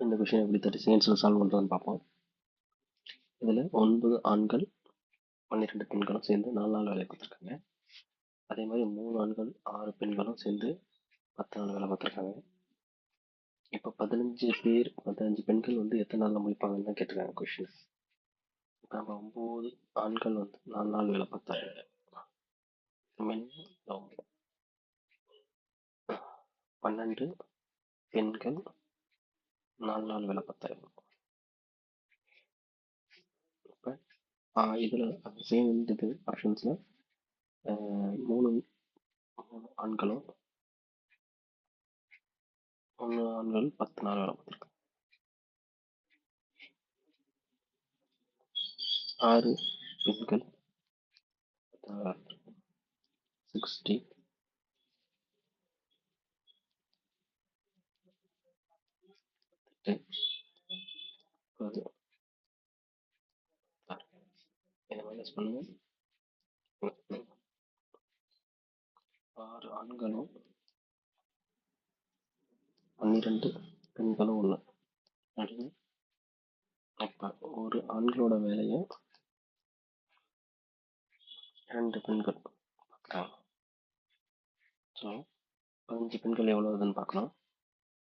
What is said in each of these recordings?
இந்த கொஷின் எப்படி 30 செகண்ட்ஸில் சால்வ் பண்ணுறதுன்னு பார்ப்போம். இதில் 9 ஆண்கள் 12 பெண்களும் சேர்ந்து 4 நாள் வேலை பார்த்துருக்காங்க. அதே மாதிரி 3 ஆண்கள் 6 பெண்களும் சேர்ந்து 10 நாள் வேலை பார்த்துருக்காங்க. இப்போ 15 பெண்கள் வந்து எத்தனை நாளில் முடிப்பாங்கன்னு தான் கேட்டிருக்காங்க கொஷின். இப்போ நம்ம 9 ஆண்கள் வந்து 4 நாள் வேலை பார்த்தாங்க. 12 பெண்கள் 4 நாள் வேலை பார்த்தாங்க. இப்போ இதில் சேம் இது ஆப்ஷன்ஸில் 3 ஆண்களும் 3 ஆண்கள் 10 நாள் வேலை பார்த்துருக்காங்க. 6 பெண்கள் 60 இதை மைனஸ் பண்ணுவோம். 6 ஆண்களும் 12 பெண்களும் உள்ள இப்போ ஒரு ஆண்களோட வேலையை 2 பெண்கள் பார்க்குறாங்க. ஸோ 15 பெண்கள் எவ்வளோ வருதுன்னு பார்க்கலாம்.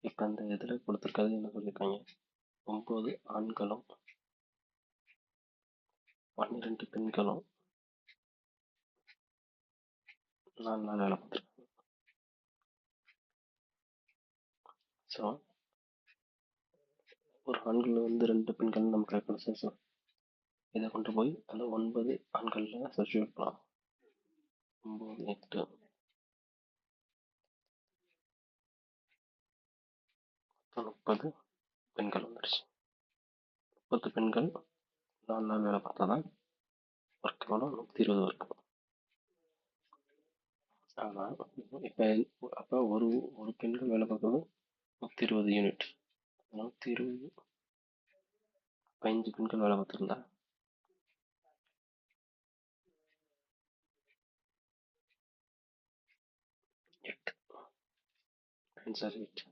இப்போ அந்த இதில் கொடுத்துருக்கிறது என்ன சொல்லியிருக்காங்க, 9 ஆண்களும் 12 பெண்களும் 4 நாள் வேலை பார்த்துருக்காங்க. ஸோ ஒரு ஆண்கள் வந்து 2 பெண்கள் நம்ம கால்குலேஷன். ஸோ இதை கொண்டு போய் அந்த 9 ஆண்களில் சப்ஸ்டியூட் பண்ணலாம். 9 8 30 பெண்கள் வந்துடுச்சு. 30 பெண்கள் 4 நாள் வேலை பார்த்தா தான் ஒர்க் எவ்வளோ 120 ஒர்க். ஆனால் இப்போ அப்போ ஒரு பெண்கள் வேலை பார்க்கறது 120 யூனிட். 120 5 பெண்கள் வேலை பார்த்துருந்தா 8 ஆன்சர் 8.